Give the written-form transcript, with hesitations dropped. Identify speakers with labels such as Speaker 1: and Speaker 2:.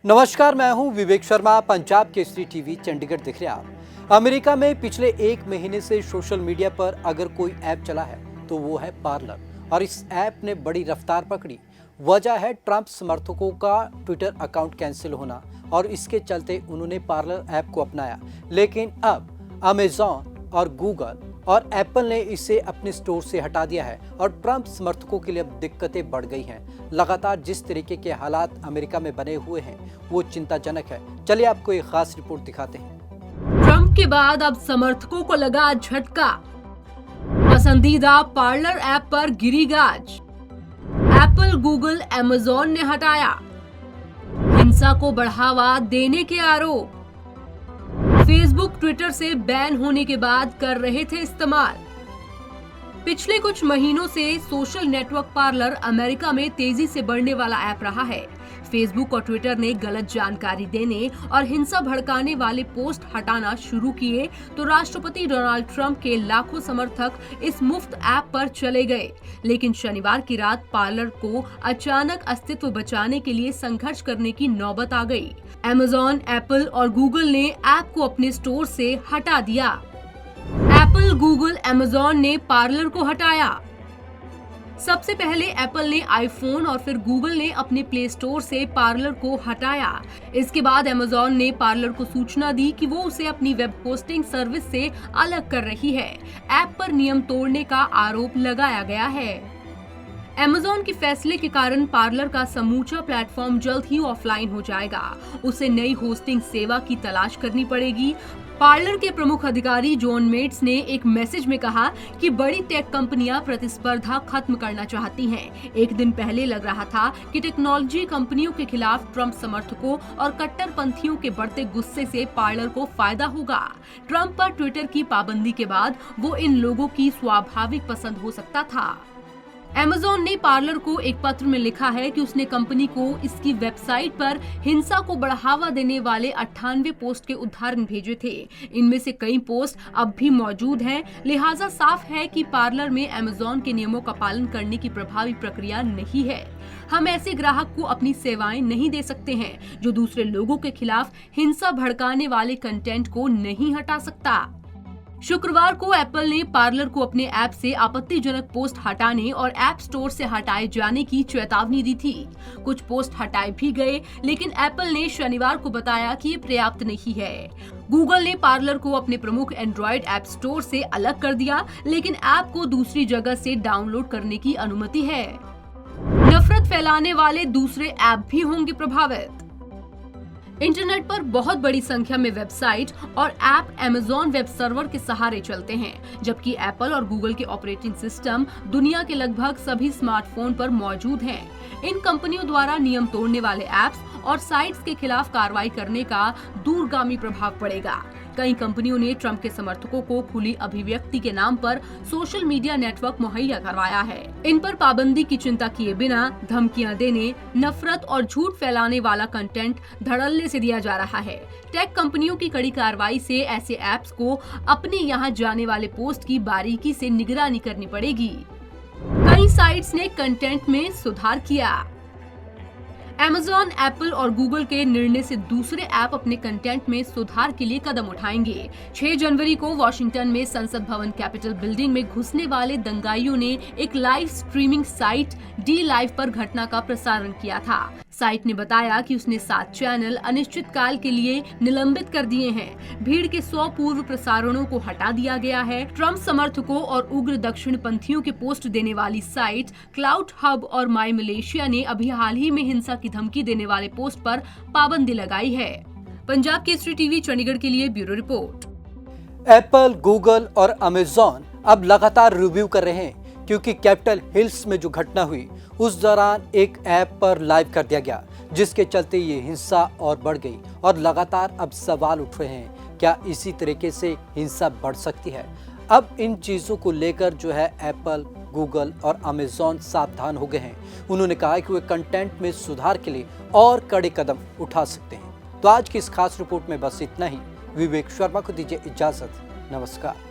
Speaker 1: नमस्कार, मैं हूं विवेक शर्मा। पंजाब केसरी टीवी चंडीगढ़ देख रहे हैं आप। अमेरिका में पिछले 1 महीने से सोशल मीडिया पर अगर कोई ऐप चला है तो वो है पार्लर, और इस ऐप ने बड़ी रफ्तार पकड़ी। वजह है ट्रंप समर्थकों का ट्विटर अकाउंट कैंसिल होना, और इसके चलते उन्होंने पार्लर ऐप को अपनाया। लेकिन अब अमेजॉन और गूगल और एप्पल ने इसे अपने स्टोर से हटा दिया है, और ट्रंप समर्थकों के लिए अब दिक्कतें बढ़ गई हैं। लगातार जिस तरीके के हालात अमेरिका में बने हुए हैं वो चिंताजनक है। चलिए आपको एक खास रिपोर्ट दिखाते हैं।
Speaker 2: ट्रंप के बाद अब समर्थकों को लगा झटका। पसंदीदा पार्लर ऐप पर गिरी गाज। एप्पल, गूगल, अमेजॉन ने हटाया। हिंसा को बढ़ावा देने के आरोप। फेसबुक ट्विटर से बैन होने के बाद कर रहे थे इस्तेमाल। पिछले कुछ महीनों से सोशल नेटवर्क पार्लर अमेरिका में तेजी से बढ़ने वाला ऐप रहा है। फेसबुक और ट्विटर ने गलत जानकारी देने और हिंसा भड़काने वाले पोस्ट हटाना शुरू किए तो राष्ट्रपति डोनाल्ड ट्रंप के लाखों समर्थक इस मुफ्त ऐप पर चले गए। लेकिन शनिवार की रात पार्लर को अचानक अस्तित्व बचाने के लिए संघर्ष करने की नौबत आ गई। अमेजॉन, एप्पल और गूगल ने ऐप को अपने स्टोर से हटा दिया। एप्पल, गूगल, अमेजॉन ने पार्लर को हटाया। सबसे पहले एप्पल ने आईफोन और फिर गूगल ने अपने प्ले स्टोर से पार्लर को हटाया। इसके बाद अमेजॉन ने पार्लर को सूचना दी कि वो उसे अपनी वेब होस्टिंग सर्विस से अलग कर रही है। ऐप पर नियम तोड़ने का आरोप लगाया गया है। अमेजॉन के फैसले के कारण पार्लर का समूचा प्लेटफॉर्म जल्द ही ऑफलाइन हो जाएगा। उसे नई होस्टिंग सेवा की तलाश करनी पड़ेगी। पार्लर के प्रमुख अधिकारी जॉन मेट्स ने एक मैसेज में कहा कि बड़ी टेक कंपनियां प्रतिस्पर्धा खत्म करना चाहती हैं। एक दिन पहले लग रहा था कि टेक्नोलॉजी कंपनियों के खिलाफ ट्रंप समर्थकों और कट्टरपंथियों के बढ़ते गुस्से से पार्लर को फायदा होगा। ट्रंप पर ट्विटर की पाबंदी के बाद वो इन लोगों की स्वाभाविक पसंद हो सकता था। अमेजॉन ने पार्लर को एक पत्र में लिखा है कि उसने कंपनी को इसकी वेबसाइट पर हिंसा को बढ़ावा देने वाले 98 पोस्ट के उदाहरण भेजे थे। इनमें से कई पोस्ट अब भी मौजूद हैं, लिहाजा साफ है कि पार्लर में अमेजॉन के नियमों का पालन करने की प्रभावी प्रक्रिया नहीं है। हम ऐसे ग्राहक को अपनी सेवाएं नहीं दे सकते हैं जो दूसरे लोगों के खिलाफ हिंसा भड़काने वाले कंटेंट को नहीं हटा सकता। शुक्रवार को एप्पल ने पार्लर को अपने ऐप से आपत्तिजनक पोस्ट हटाने और ऐप स्टोर से हटाए जाने की चेतावनी दी थी। कुछ पोस्ट हटाए भी गए, लेकिन एप्पल ने शनिवार को बताया कि ये पर्याप्त नहीं है। गूगल ने पार्लर को अपने प्रमुख एंड्रॉइड ऐप स्टोर से अलग कर दिया, लेकिन ऐप को दूसरी जगह से डाउनलोड करने की अनुमति है। नफरत फैलाने वाले दूसरे ऐप भी होंगे प्रभावित। इंटरनेट पर बहुत बड़ी संख्या में वेबसाइट और ऐप अमेजॉन वेब सर्वर के सहारे चलते हैं, जबकि एप्पल और गूगल के ऑपरेटिंग सिस्टम दुनिया के लगभग सभी स्मार्टफोन पर मौजूद हैं। इन कंपनियों द्वारा नियम तोड़ने वाले ऐप्स और साइट्स के खिलाफ कार्रवाई करने का दूरगामी प्रभाव पड़ेगा। कई कंपनियों ने ट्रंप के समर्थकों को खुली अभिव्यक्ति के नाम पर सोशल मीडिया नेटवर्क मुहैया करवाया है। इन पर पाबंदी की चिंता किए बिना धमकियां देने, नफरत और झूठ फैलाने वाला कंटेंट धड़ल्ले से दिया जा रहा है। टेक कंपनियों की कड़ी कार्रवाई से ऐसे ऐप्स को अपने यहाँ जाने वाले पोस्ट की बारीकी से निगरानी करनी पड़ेगी। कई साइट्स ने कंटेंट में सुधार किया। अमेजॉन, एप्पल और गूगल के निर्णय से दूसरे ऐप अपने कंटेंट में सुधार के लिए कदम उठाएंगे। 6 जनवरी को वॉशिंगटन में संसद भवन कैपिटल बिल्डिंग में घुसने वाले दंगाइयों ने एक live streaming site D live पर घटना का प्रसारण किया था। साइट ने बताया कि उसने 7 चैनल अनिश्चित काल के लिए निलंबित कर दिए हैं। भीड़ के 100 पूर्व प्रसारणों को हटा दिया गया है। ट्रंप समर्थकों और उग्र दक्षिण पंथियों के पोस्ट देने वाली साइट क्लाउड हब और माई मलेशिया ने अभी हाल ही में हिंसा की धमकी देने वाले पोस्ट पर पाबंदी लगाई है। पंजाब केसरी टीवी चंडीगढ़ के लिए ब्यूरो रिपोर्ट।
Speaker 1: एप्पल, गूगल और अमेजॉन अब लगातार रिव्यू कर रहे हैं, क्योंकि कैपिटल हिल्स में जो घटना हुई उस दौरान एक ऐप पर लाइव कर दिया गया, जिसके चलते ये हिंसा और बढ़ गई। और लगातार अब सवाल उठ रहे हैं, क्या इसी तरीके से हिंसा बढ़ सकती है? अब इन चीज़ों को लेकर जो है एप्पल, गूगल और अमेजॉन सावधान हो गए हैं। उन्होंने कहा कि वे कंटेंट में सुधार के लिए और कड़े कदम उठा सकते हैं। तो आज की इस खास रिपोर्ट में बस इतना ही। विवेक शर्मा को दीजिए इजाजत। नमस्कार।